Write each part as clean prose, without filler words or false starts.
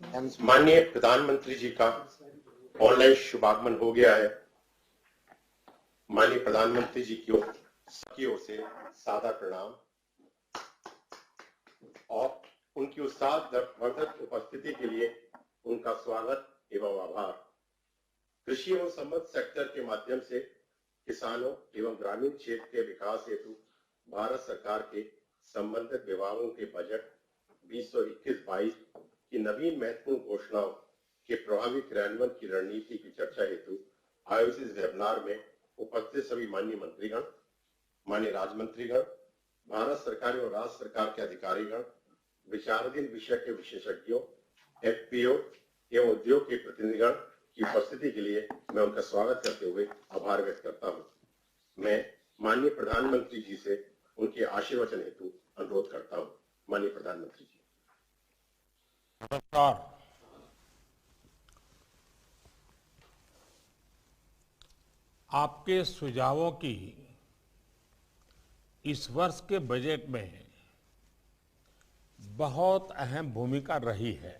माननीय प्रधानमंत्री जी का ऑनलाइन शुभागमन हो गया है। माननीय प्रधानमंत्री जी की ओर से सादर प्रणाम और उनकी उत्साहवर्धक उपस्थिति के लिए उनका स्वागत एवं आभार। कृषि एवं संबद्ध सेक्टर के माध्यम से किसानों एवं ग्रामीण क्षेत्र के विकास हेतु भारत सरकार के संबंधित विभागों के बजट 2021-22 की नवीन महत्वपूर्ण घोषणाओं के प्रभावी क्रियान्वयन की रणनीति की चर्चा हेतु आयोजित इस वेबिनार में उपस्थित सभी माननीय मंत्रीगण, माननीय राज्य मंत्रीगण, भारत सरकार और राज्य सरकार के अधिकारीगण, विचाराधीन विषय के विशेषज्ञों, एफपीओ एवं उद्योग के प्रतिनिधिगण की उपस्थिति के लिए मैं उनका स्वागत करते हुए आभार व्यक्त करता हूं। मैं माननीय प्रधानमंत्री जी से उनके आशीर्वचन हेतु अनुरोध करता हूं। माननीय प्रधानमंत्री जी। नमस्कार। आपके सुझावों की इस वर्ष के बजट में बहुत अहम भूमिका रही है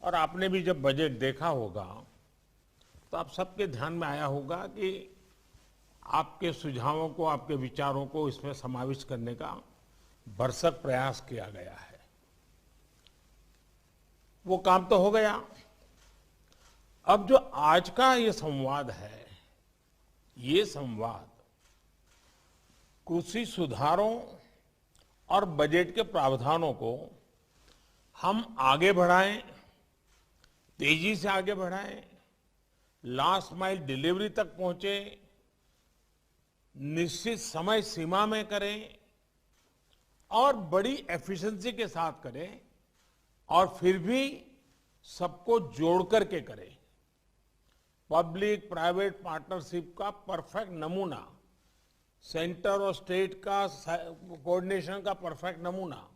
और आपने भी जब बजट देखा होगा तो आप सबके ध्यान में आया होगा कि आपके सुझावों को, आपके विचारों को इसमें समाविष्ट करने का भरसक प्रयास किया गया है। वो काम तो हो गया। अब जो आज का ये संवाद है, ये संवाद कृषि सुधारों और बजट के प्रावधानों को हम आगे बढ़ाएं, तेजी से आगे बढ़ाएं, लास्ट माइल डिलीवरी तक पहुंचे, निश्चित समय सीमा में करें और बड़ी एफिशिएंसी के साथ करें और फिर भी सबको जोड़ करके करें। पब्लिक प्राइवेट पार्टनरशिप का परफेक्ट नमूना, सेंटर और स्टेट का कोऑर्डिनेशन का परफेक्ट नमूना,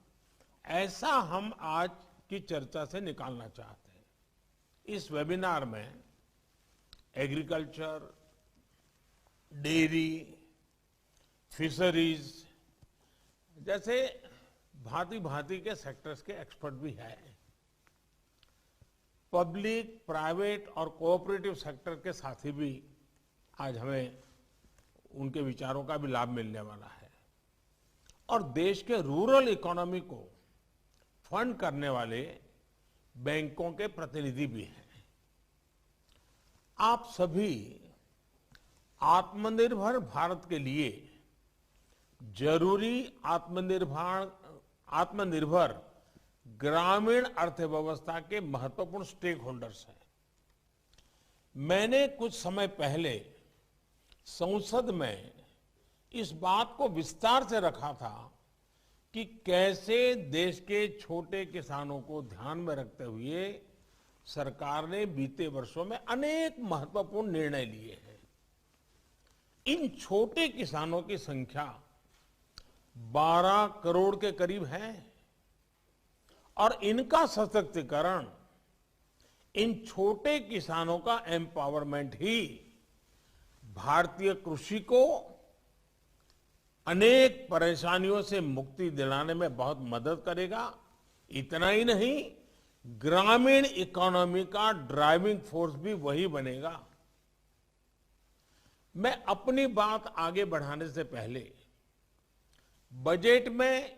ऐसा हम आज की चर्चा से निकालना चाहते हैं। इस वेबिनार में एग्रीकल्चर, डेयरी, फिशरीज जैसे भांति भांति के सेक्टर्स के एक्सपर्ट भी हैं। पब्लिक, प्राइवेट और कोऑपरेटिव सेक्टर के साथी भी आज हमें उनके विचारों का भी लाभ मिलने वाला है और देश के रूरल इकोनॉमी को फंड करने वाले बैंकों के प्रतिनिधि भी हैं। आप सभी आत्मनिर्भर भारत के लिए जरूरी आत्मनिर्भर ग्रामीण अर्थव्यवस्था के महत्वपूर्ण स्टेक होल्डर्स हैं। मैंने कुछ समय पहले संसद में इस बात को विस्तार से रखा था कि कैसे देश के छोटे किसानों को ध्यान में रखते हुए सरकार ने बीते वर्षों में अनेक महत्वपूर्ण निर्णय लिए हैं। इन छोटे किसानों की संख्या 12 करोड़ के करीब है और इनका सशक्तिकरण, इन छोटे किसानों का एम्पावरमेंट ही भारतीय कृषि को अनेक परेशानियों से मुक्ति दिलाने में बहुत मदद करेगा। इतना ही नहीं, ग्रामीण इकोनॉमी का ड्राइविंग फोर्स भी वही बनेगा। मैं अपनी बात आगे बढ़ाने से पहले बजट में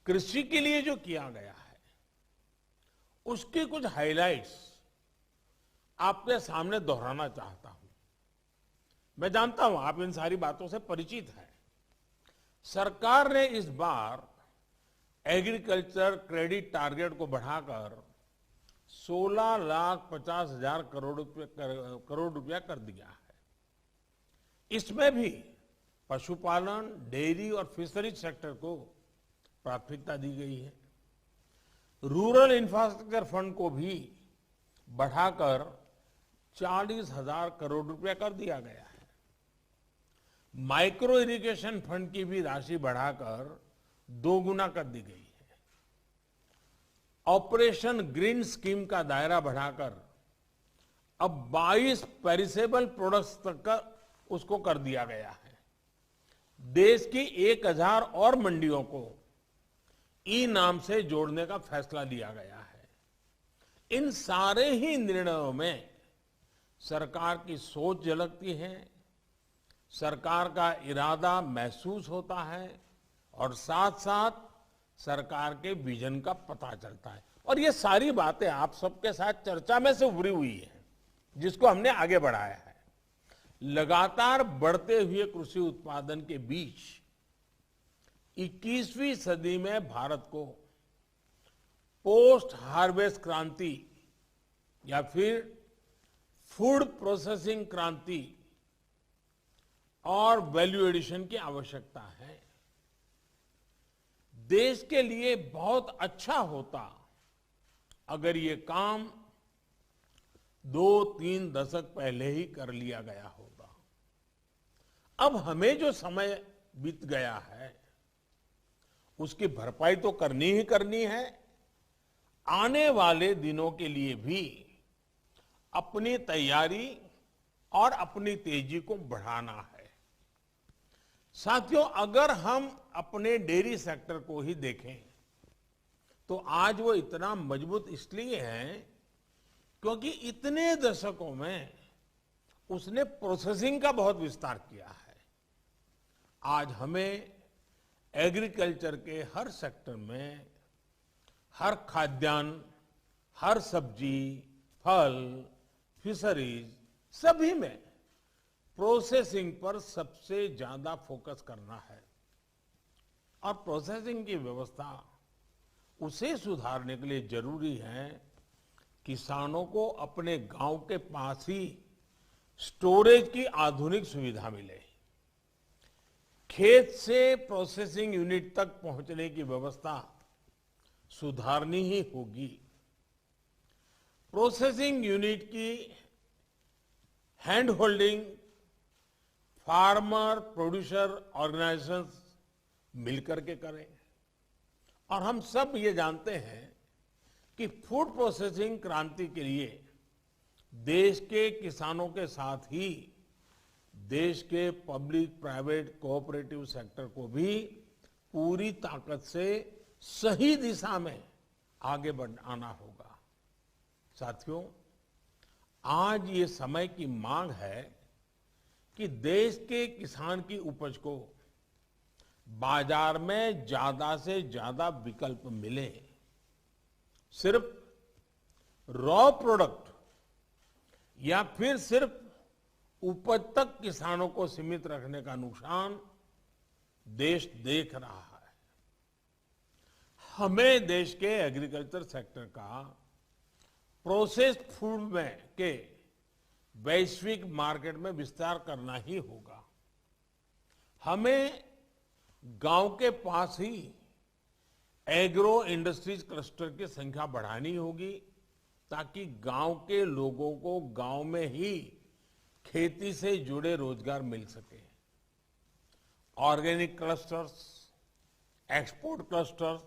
कृषि के लिए जो किया गया है उसकी कुछ हाइलाइट्स आपके सामने दोहराना चाहता हूं। मैं जानता हूं आप इन सारी बातों से परिचित हैं। सरकार ने इस बार एग्रीकल्चर क्रेडिट टारगेट को बढ़ाकर 16,50,000 करोड़ रुपया कर दिया है। इसमें भी पशुपालन, डेयरी और फिशरीज सेक्टर को प्राथमिकता दी गई है। रूरल इंफ्रास्ट्रक्चर फंड को भी बढ़ाकर 40,000 करोड़ रुपया कर दिया गया है। माइक्रो इरिगेशन फंड की भी राशि बढ़ाकर 2 गुना कर दी गई है। ऑपरेशन ग्रीन स्कीम का दायरा बढ़ाकर अब 22 पेरिसेबल प्रोडक्ट्स तक का उसको कर दिया गया है। देश की 1000 और मंडियों को ई नाम से जोड़ने का फैसला लिया गया है। इन सारे ही निर्णयों में सरकार की सोच झलकती है, सरकार का इरादा महसूस होता है और साथ साथ सरकार के विजन का पता चलता है। और ये सारी बातें आप सबके साथ चर्चा में से उभरी हुई है, जिसको हमने आगे बढ़ाया है। लगातार बढ़ते हुए कृषि उत्पादन के बीच 21वीं सदी में भारत को पोस्ट हार्वेस्ट क्रांति या फिर फूड प्रोसेसिंग क्रांति और वैल्यू एडिशन की आवश्यकता है। देश के लिए बहुत अच्छा होता अगर ये काम 2-3 दशक पहले ही कर लिया गया होता। अब हमें जो समय बीत गया है उसकी भरपाई तो करनी ही करनी है। आने वाले दिनों के लिए भी अपनी तैयारी और अपनी तेजी को बढ़ाना है। साथियों, अगर हम अपने डेयरी सेक्टर को ही देखें तो आज वो इतना मजबूत इसलिए है क्योंकि इतने दशकों में उसने प्रोसेसिंग का बहुत विस्तार किया है। आज हमें एग्रीकल्चर के हर सेक्टर में, हर खाद्यान्न, हर सब्जी, फल, फिशरीज, सभी में प्रोसेसिंग पर सबसे ज्यादा फोकस करना है। और प्रोसेसिंग की व्यवस्था उसे सुधारने के लिए जरूरी है किसानों को अपने गांव के पास ही स्टोरेज की आधुनिक सुविधा मिले। खेत से प्रोसेसिंग यूनिट तक पहुंचने की व्यवस्था सुधारनी ही होगी। प्रोसेसिंग यूनिट की hand holding farmer producer organisations मिलकर के करें। और हम सब ये जानते हैं कि फूड प्रोसेसिंग क्रांति के लिए देश के किसानों के साथ ही देश के पब्लिक प्राइवेट कोऑपरेटिव सेक्टर को भी पूरी ताकत से सही दिशा में आगे बढ़ाना होगा। साथियों, आज ये समय की मांग है कि देश के किसान की उपज को बाजार में ज्यादा से ज्यादा विकल्प मिले। सिर्फ रॉ प्रोडक्ट या फिर सिर्फ उपज तक किसानों को सीमित रखने का नुकसान देश देख रहा है। हमें देश के एग्रीकल्चर सेक्टर का प्रोसेस्ड फूड में के वैश्विक मार्केट में विस्तार करना ही होगा। हमें गांव के पास ही एग्रो इंडस्ट्रीज क्लस्टर की संख्या बढ़ानी होगी ताकि गांव के लोगों को गांव में ही खेती से जुड़े रोजगार मिल सके। ऑर्गेनिक क्लस्टर्स, एक्सपोर्ट क्लस्टर्स,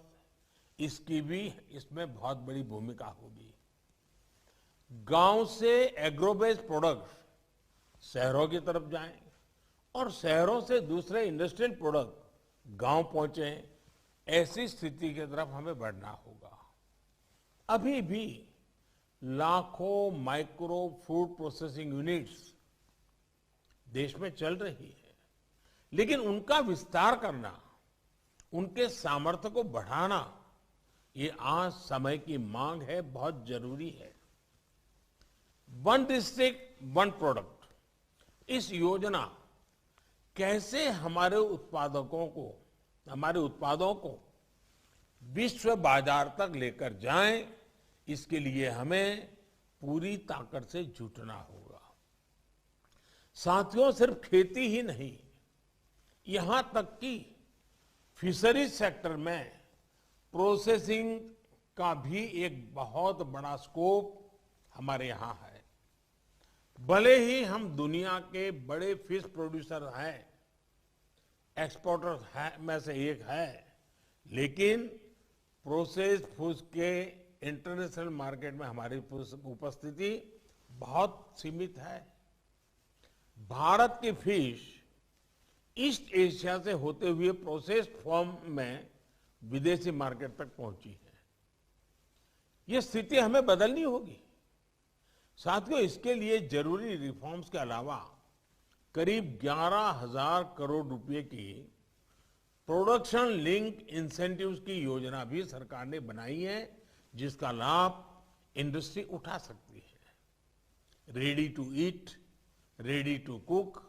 इसकी भी इसमें बहुत बड़ी भूमिका होगी। गांव से एग्रो बेस्ड प्रोडक्ट शहरों की तरफ जाएं और शहरों से दूसरे इंडस्ट्रियल प्रोडक्ट गांव पहुंचे, ऐसी स्थिति की तरफ हमें बढ़ना होगा। अभी भी लाखों माइक्रो फूड प्रोसेसिंग यूनिट्स देश में चल रही है, लेकिन उनका विस्तार करना, उनके सामर्थ्य को बढ़ाना, ये आज समय की मांग है, बहुत जरूरी है। वन डिस्ट्रिक्ट वन प्रोडक्ट, इस योजना कैसे हमारे उत्पादों को विश्व बाजार तक लेकर जाएं, इसके लिए हमें पूरी ताकत से जुटना होगा। साथियों, सिर्फ खेती ही नहीं, यहां तक कि फिशरीज सेक्टर में प्रोसेसिंग का भी एक बहुत बड़ा स्कोप हमारे यहां है। भले ही हम दुनिया के बड़े फिश प्रोड्यूसर हैं, एक्सपोर्टर में से एक है, लेकिन प्रोसेस्ड फूड के इंटरनेशनल मार्केट में हमारी उपस्थिति बहुत सीमित है। भारत की फिश ईस्ट एशिया से होते हुए प्रोसेस्ड फॉर्म में विदेशी मार्केट तक पहुंची है। ये स्थिति हमें बदलनी होगी। साथियों, इसके लिए जरूरी रिफॉर्म्स के अलावा करीब 11,000 करोड़ रुपए की प्रोडक्शन लिंक इंसेंटिव्स की योजना भी सरकार ने बनाई है, जिसका लाभ इंडस्ट्री उठा सकती है। Ready to eat, ready to cook,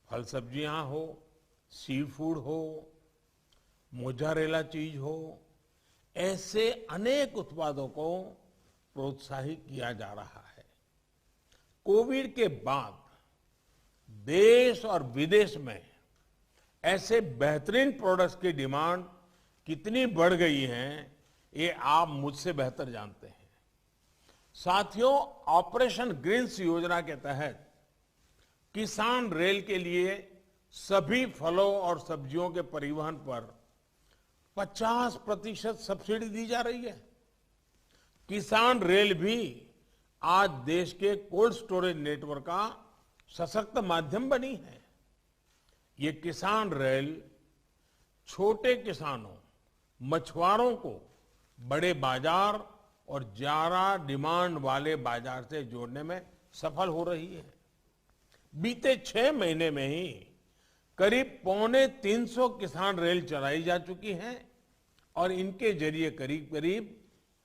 फल सब्जियां हो, सी फूड हो, मोजारेला चीज हो, ऐसे अनेक उत्पादों को प्रोत्साहित किया जा रहा है। कोविड के बाद देश और विदेश में ऐसे बेहतरीन प्रोडक्ट्स की डिमांड कितनी बढ़ गई है, ये आप मुझसे बेहतर जानते हैं। साथियों, ऑपरेशन ग्रीन्स योजना के तहत किसान रेल के लिए सभी फलों और सब्जियों के परिवहन पर 50% सब्सिडी दी जा रही है। किसान रेल भी आज देश के कोल्ड स्टोरेज नेटवर्क का सशक्त माध्यम बनी है। ये किसान रेल छोटे किसानों, मछुआरों को बड़े बाजार और ज्यादा डिमांड वाले बाजार से जोड़ने में सफल हो रही है। बीते 6 महीने में ही करीब 350 किसान रेल चलाई जा चुकी हैं और इनके जरिए करीब करीब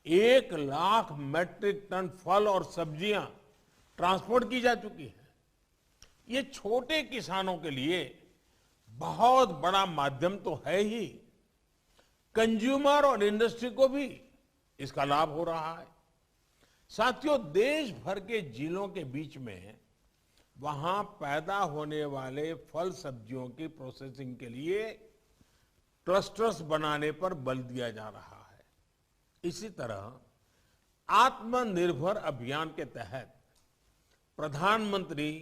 1 लाख मैट्रिक टन फल और सब्जियां ट्रांसपोर्ट की जा चुकी है। ये छोटे किसानों के लिए बहुत बड़ा माध्यम तो है ही, कंज्यूमर और इंडस्ट्री को भी इसका लाभ हो रहा है। साथियों, देश भर के जिलों के बीच में वहां पैदा होने वाले फल सब्जियों की प्रोसेसिंग के लिए क्लस्टर्स बनाने पर बल दिया जा रहा है। इसी तरह आत्मनिर्भर अभियान के तहत प्रधानमंत्री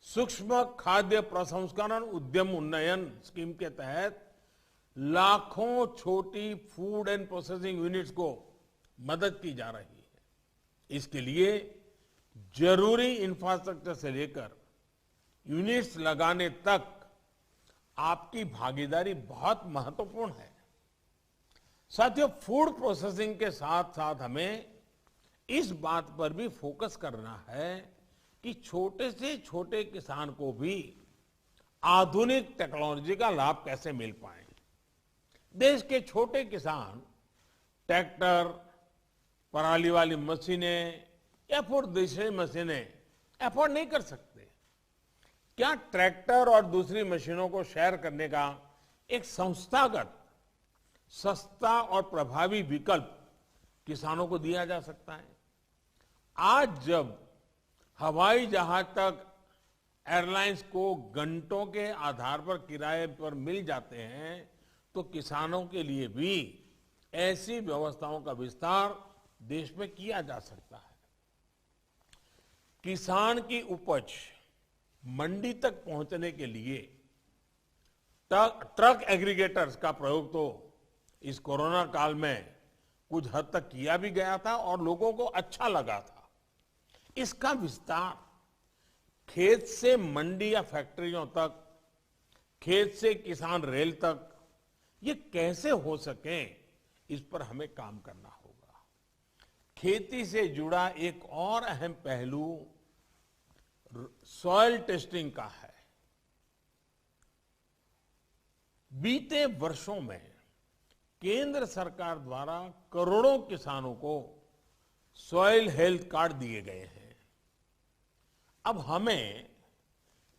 सूक्ष्म खाद्य प्रसंस्करण उद्यम उन्नयन स्कीम के तहत लाखों छोटी फूड एंड प्रोसेसिंग यूनिट्स को मदद की जा रही है। इसके लिए जरूरी इंफ्रास्ट्रक्चर से लेकर यूनिट्स लगाने तक आपकी भागीदारी बहुत महत्वपूर्ण है। साथियों, फूड प्रोसेसिंग के साथ साथ हमें इस बात पर भी फोकस करना है कि छोटे से छोटे किसान को भी आधुनिक टेक्नोलॉजी का लाभ कैसे मिल पाए। देश के छोटे किसान ट्रैक्टर, पराली वाली मशीनें या फिर दूसरी मशीनें अफोर्ड नहीं कर सकते। क्या ट्रैक्टर और दूसरी मशीनों को शेयर करने का एक संस्थागत सस्ता और प्रभावी विकल्प किसानों को दिया जा सकता है? आज जब हवाई जहाज तक एयरलाइंस को घंटों के आधार पर किराए पर मिल जाते हैं, तो किसानों के लिए भी ऐसी व्यवस्थाओं का विस्तार देश में किया जा सकता है। किसान की उपज मंडी तक पहुंचने के लिए ट्रक एग्रीगेटर्स का प्रयोग तो इस कोरोना काल में कुछ हद तक किया भी गया था और लोगों को अच्छा लगा था। इसका विस्तार खेत से मंडी या फैक्ट्रियों तक, खेत से किसान रेल तक, ये कैसे हो सके, इस पर हमें काम करना होगा। खेती से जुड़ा एक और अहम पहलू सॉइल टेस्टिंग का है। बीते वर्षों में केंद्र सरकार द्वारा करोड़ों किसानों को सॉइल हेल्थ कार्ड दिए गए हैं। अब हमें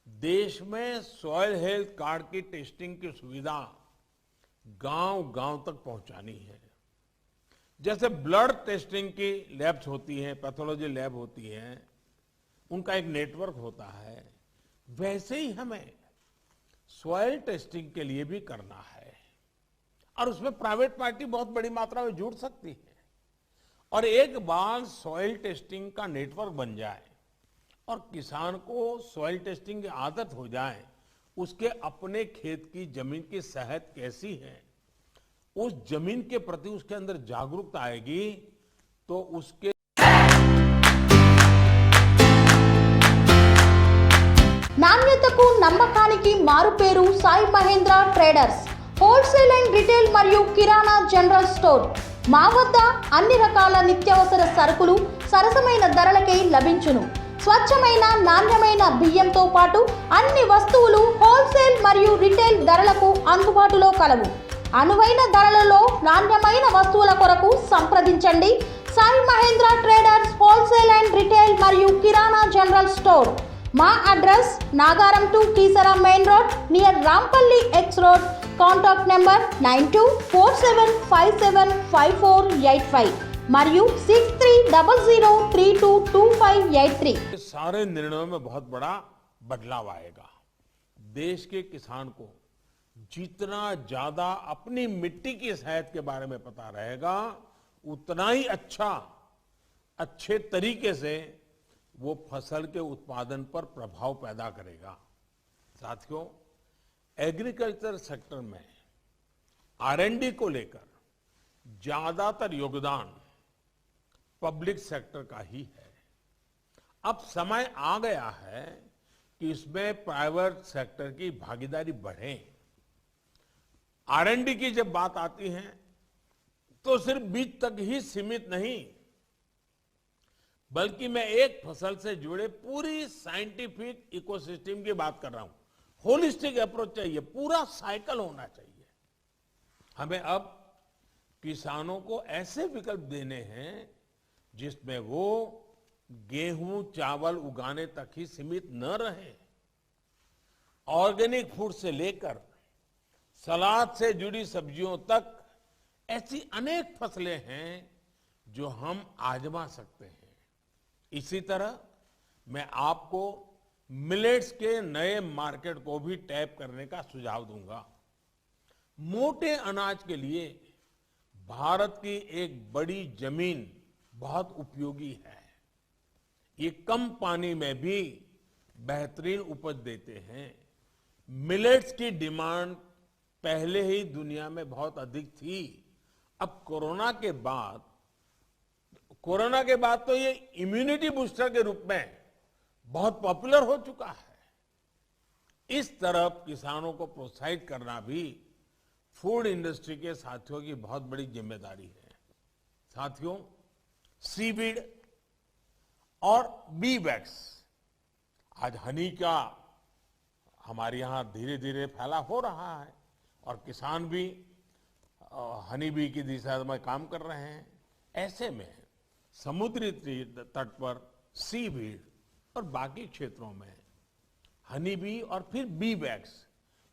देश में सॉइल हेल्थ कार्ड की टेस्टिंग की सुविधा गांव-गांव तक पहुंचानी है। जैसे ब्लड टेस्टिंग की लैब्स होती हैं, पैथोलॉजी लैब होती हैं, उनका एक नेटवर्क होता है, वैसे ही हमें सॉइल टेस्टिंग के लिए भी करना है। और उसमें प्राइवेट पार्टी बहुत बड़ी मात्रा में जुड़ सकती है। और एक बार सॉइल टेस्टिंग का नेटवर्क बन जाए और किसान को सॉइल टेस्टिंग की आदत हो जाए, उसके अपने खेत की जमीन की सेहत कैसी है, उस जमीन के प्रति उसके अंदर जागरूकता आएगी, तो उसके నాణ్యతకు నమ్మకానికి మారుపేరు Sai Mahendra traders wholesale and retail మరియు కిరాణా జనరల్ స్టోర్ మా వద్ద అన్ని రకాల నిత్యావసర సరుకులు సరసమైన ధరలకే లభించును. స్వచ్ఛమైన నాణ్యమైన బియ్యంతో పాటు అన్ని వస్తువులు హోల్సేల్ మరియు రిటైల్ ధరలకు అందుబాటులో కలవు. అనువైన ధరలలో నాణ్యమైన వస్తువుల కొరకు సంప్రదించండి. Sai Mahendra traders wholesale and retail మరియు కిరాణా జనరల్ స్టోర్. మా address Nagaram to Keesara main road near Rampally X road. Contact number 9247575485 మరియు 6300322583। सारे निर्णयों में बहुत बड़ा बदलाव आएगा। देश के किसान को जितना ज्यादा अपनी मिट्टी की सेहत के बारे में पता रहेगा, उतना ही अच्छे तरीके से वो फसल के उत्पादन पर प्रभाव पैदा करेगा। साथियों, एग्रीकल्चर सेक्टर में R&D को लेकर ज्यादातर योगदान पब्लिक सेक्टर का ही है। अब समय आ गया है कि इसमें प्राइवेट सेक्टर की भागीदारी बढ़े। R&D की जब बात आती है तो सिर्फ बीज तक ही सीमित नहीं, बल्कि मैं एक फसल से जुड़े पूरी साइंटिफिक इकोसिस्टम की बात कर रहा हूं। होलिस्टिक अप्रोच चाहिए, पूरा साइकिल होना चाहिए। हमें अब किसानों को ऐसे विकल्प देने हैं जिसमें वो गेहूं चावल उगाने तक ही सीमित न रहे। ऑर्गेनिक फूड से लेकर सलाद से जुड़ी सब्जियों तक ऐसी अनेक फसलें हैं जो हम आजमा सकते हैं। इसी तरह मैं आपको मिलेट्स के नए मार्केट को भी टैप करने का सुझाव दूंगा। मोटे अनाज के लिए भारत की एक बड़ी जमीन बहुत उपयोगी है। ये कम पानी में भी बेहतरीन उपज देते हैं। मिलेट्स की डिमांड पहले ही दुनिया में बहुत अधिक थी। अब कोरोना के बाद तो ये इम्यूनिटी बूस्टर के रूप में बहुत पॉपुलर हो चुका है। इस तरफ किसानों को प्रोत्साहित करना भी फूड इंडस्ट्री के साथियों की बहुत बड़ी जिम्मेदारी है। साथियों, सीवीड और बी वैक्स, आज हनी का हमारे यहां धीरे धीरे फैला हो रहा है और किसान भी हनी बी की दिशा में काम कर रहे हैं। ऐसे में समुद्री तट पर सीवीड और बाकी क्षेत्रों में हनी बी और फिर बी वैक्स,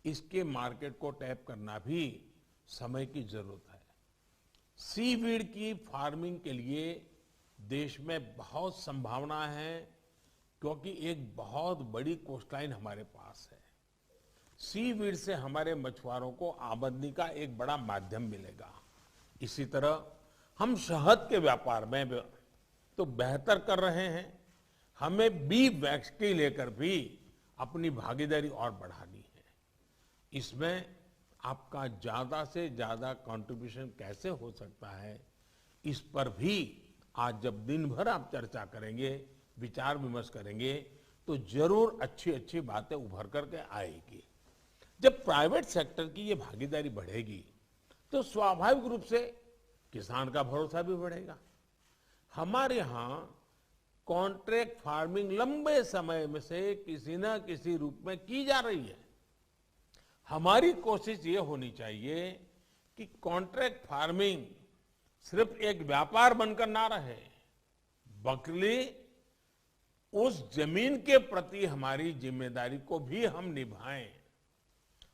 इसके मार्केट को टैप करना भी समय की जरूरत है। सीवीड की फार्मिंग के लिए देश में बहुत संभावना है, क्योंकि एक बहुत बड़ी कोस्टलाइन हमारे पास है। सीवीड से हमारे मछुआरों को आमदनी का एक बड़ा माध्यम मिलेगा। इसी तरह हम शहद के व्यापार में तो बेहतर कर रहे हैं, हमें बी वैक्स के लेकर भी अपनी भागीदारी और बढ़ानी है। इसमें आपका ज्यादा से ज्यादा कंट्रीब्यूशन कैसे हो सकता है, इस पर भी आज जब दिन भर आप चर्चा करेंगे, विचार विमर्श करेंगे, तो जरूर अच्छी अच्छी बातें उभर करके आएगी। जब प्राइवेट सेक्टर की ये भागीदारी बढ़ेगी तो स्वाभाविक रूप से किसान का भरोसा भी बढ़ेगा। हमारे यहां कॉन्ट्रैक्ट फार्मिंग लंबे समय में से किसी न किसी रूप में की जा रही है। हमारी कोशिश ये होनी चाहिए कि कॉन्ट्रैक्ट फार्मिंग सिर्फ एक व्यापार बनकर ना रहे, बल्कि उस जमीन के प्रति हमारी जिम्मेदारी को भी हम निभाएं।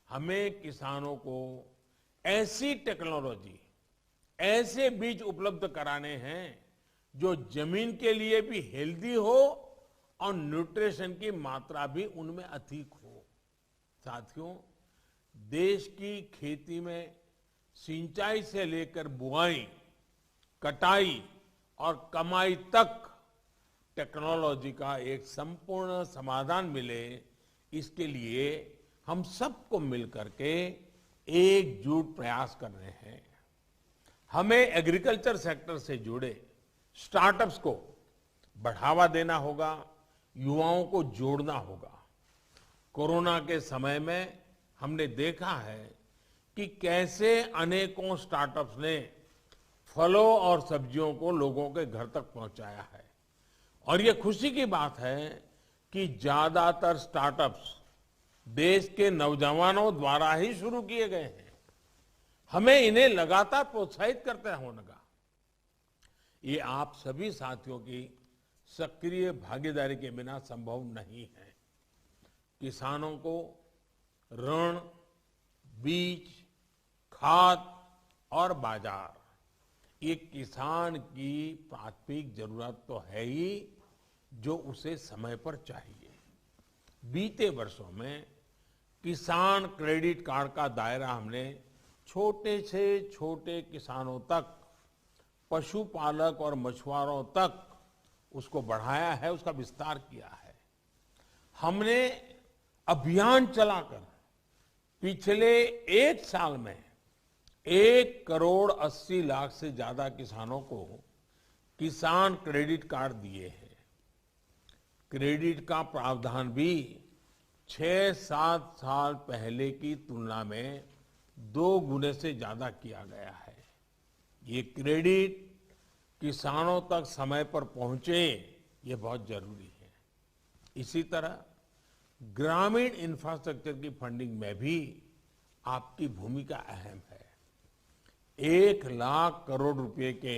हमें किसानों को ऐसी टेक्नोलॉजी, ऐसे बीज उपलब्ध कराने हैं जो जमीन के लिए भी हेल्दी हो और न्यूट्रिशन की मात्रा भी उनमें अधिक हो। साथियों, देश की खेती में सिंचाई से लेकर बुआई, कटाई और कमाई तक टेक्नोलॉजी का एक संपूर्ण समाधान मिले, इसके लिए हम सबको मिलकर के एकजुट प्रयास कर रहे हैं। हमें एग्रीकल्चर सेक्टर से जुड़े स्टार्टअप्स को बढ़ावा देना होगा, युवाओं को जोड़ना होगा। कोरोना के समय में हमने देखा है कि कैसे अनेकों स्टार्टअप्स ने फलों और सब्जियों को लोगों के घर तक पहुंचाया है। और ये खुशी की बात है कि ज्यादातर स्टार्टअप्स देश के नौजवानों द्वारा ही शुरू किए गए हैं। हमें इन्हें लगातार प्रोत्साहित करते होगा। ये आप सभी साथियों की सक्रिय भागीदारी के बिना संभव नहीं है। किसानों को ऋण, बीज, खाद और बाजार, ये किसान की प्राथमिक जरूरत तो है ही, जो उसे समय पर चाहिए। बीते वर्षों में किसान क्रेडिट कार्ड का दायरा हमने छोटे से छोटे किसानों तक, पशुपालक और मछुआरों तक उसको बढ़ाया है, उसका विस्तार किया है। हमने अभियान चलाकर पिछले 1 साल में 1,80,00,000 से ज्यादा किसानों को किसान क्रेडिट कार्ड दिए हैं। क्रेडिट का प्रावधान भी 6-7 साल पहले की तुलना में 2 गुने से ज्यादा किया गया है। ये क्रेडिट किसानों तक समय पर पहुंचे, ये बहुत जरूरी है। इसी तरह ग्रामीण इंफ्रास्ट्रक्चर की फंडिंग में भी आपकी भूमिका अहम है। 1,00,000 करोड़ रुपए के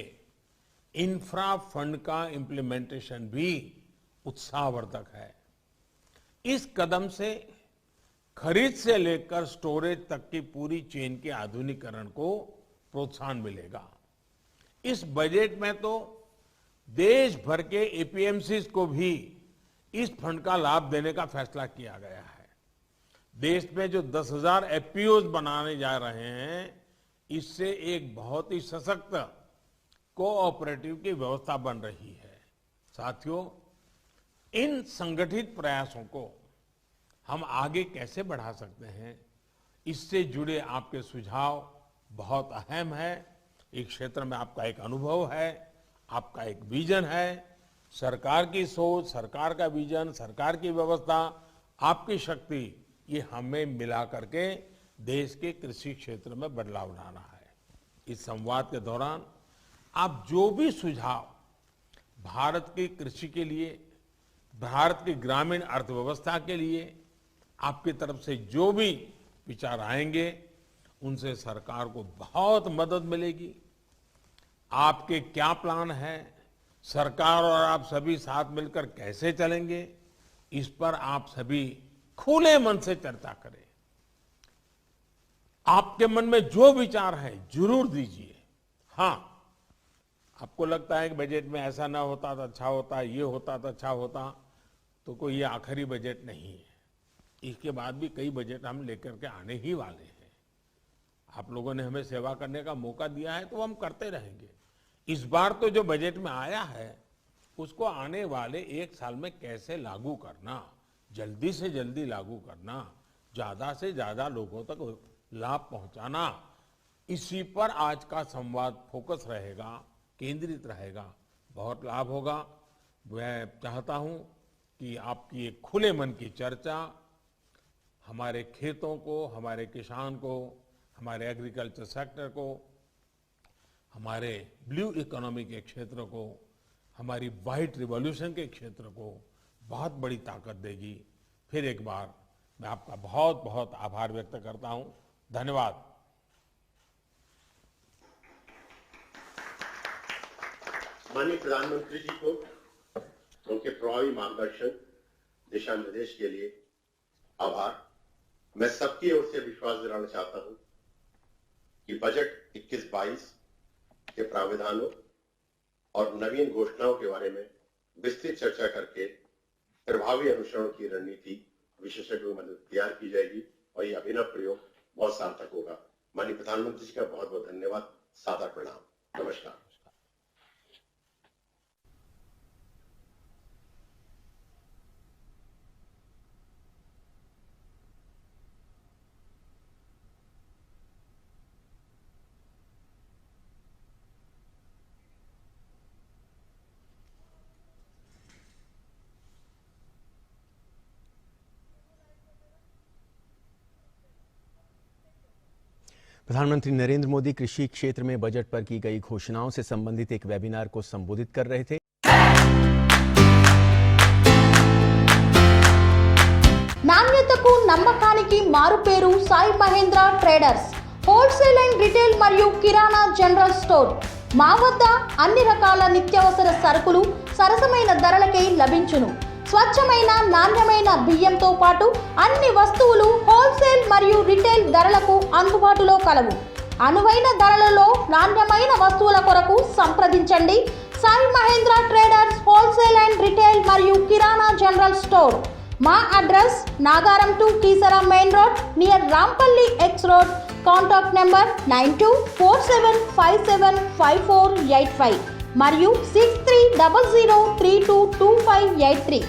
इंफ्रा फंड का इंप्लीमेंटेशन भी उत्साहवर्धक है। इस कदम से खरीद से लेकर स्टोरेज तक की पूरी चेन के आधुनिकीकरण को प्रोत्साहन मिलेगा। इस बजट में तो देश भर के एपीएमसीज को भी इस फंड का लाभ देने का फैसला किया गया है। देश में जो 10,000 एफपीओज बनाने जा रहे हैं, इससे एक बहुत ही सशक्त कोऑपरेटिव की व्यवस्था बन रही है। साथियों, इन संगठित प्रयासों को हम आगे कैसे बढ़ा सकते हैं, इससे जुड़े आपके सुझाव बहुत अहम है। इस क्षेत्र में आपका एक अनुभव है, आपका एक विजन है। सरकार की सोच, सरकार का विजन, सरकार की व्यवस्था, आपकी शक्ति, ये हमें मिला करके देश के कृषि क्षेत्र में बदलाव लाना है। इस संवाद के दौरान आप जो भी सुझाव भारत की कृषि के लिए, भारत की ग्रामीण अर्थव्यवस्था के लिए आपकी तरफ से जो भी विचार आएंगे, उनसे सरकार को बहुत मदद मिलेगी। आपके क्या प्लान है, सरकार और आप सभी साथ मिलकर कैसे चलेंगे, इस पर आप सभी खुले मन से चर्चा करें। आपके मन में जो विचार है जरूर दीजिए। हाँ, आपको लगता है कि बजट में ऐसा ना होता तो अच्छा होता, ये होता तो अच्छा होता, तो कोई ये आखिरी बजट नहीं है। इसके बाद भी कई बजट हम लेकर के आने ही वाले हैं। आप लोगों ने हमें सेवा करने का मौका दिया है, तो हम करते रहेंगे। इस बार तो जो बजट में आया है, उसको आने वाले 1 साल में कैसे लागू करना, जल्दी से जल्दी लागू करना, ज्यादा से ज्यादा लोगों तक लाभ पहुंचाना, इसी पर आज का संवाद फोकस रहेगा, केंद्रित रहेगा। बहुत लाभ होगा। मैं चाहता हूं कि आपकी एक खुले मन की चर्चा हमारे खेतों को, हमारे किसान को, हमारे एग्रीकल्चर सेक्टर को, हमारे ब्लू इकोनॉमी के क्षेत्र को, हमारी व्हाइट रिवॉल्यूशन के क्षेत्र को बहुत बड़ी ताकत देगी। फिर एक बार मैं आपका बहुत बहुत आभार व्यक्त करता हूं। धन्यवाद। माननीय प्रधानमंत्री जी को उनके प्रभावी मार्गदर्शन, दिशा निर्देश के लिए आभार। मैं सबकी ओर से विश्वास दिलाना चाहता हूं कि बजट 21-22 के प्रावधानों और नवीन घोषणाओं के बारे में विस्तृत चर्चा करके प्रभावी अनुसरण की रणनीति विशेषज्ञों की मदद तैयार की जाएगी और ये अभिनव प्रयोग बहुत सार्थक होगा। माननीय प्रधानमंत्री जी का बहुत बहुत धन्यवाद। सादर प्रणाम। नमस्कार। प्रधानमंत्री नरेंद्र मोदी कृषि क्षेत्र में बजट पर की गई घोषणाओं से संबंधित एक वेबिनार को संबोधित कर रहे थे। నాణ్యతకు నమ్మకానికి మారుపేరు Sai Mahendra traders wholesale and retail మరియు కిరాణా జనరల్ స్టోర్. మా వద్ద అన్ని రకాల నిత్యావసర సరుకులు సరసమైన ధరలకే లభించును. స్వచ్ఛమైన నాణ్యమైన బియ్యంతో పాటు అన్ని వస్తువులు హోల్సేల్ మరియు రిటైల్ ధరలకు అందుబాటులో కలవు. అనువైన ధరలలో నాణ్యమైన వస్తువుల కొరకు సంప్రదించండి. Sai Mahendra traders wholesale and retail మరియు కిరాణా జనరల్ స్టోర్. మా address Nagaram to Keesara main road near Rampally X road. Contact number 9247575485 మరియు 6300322583.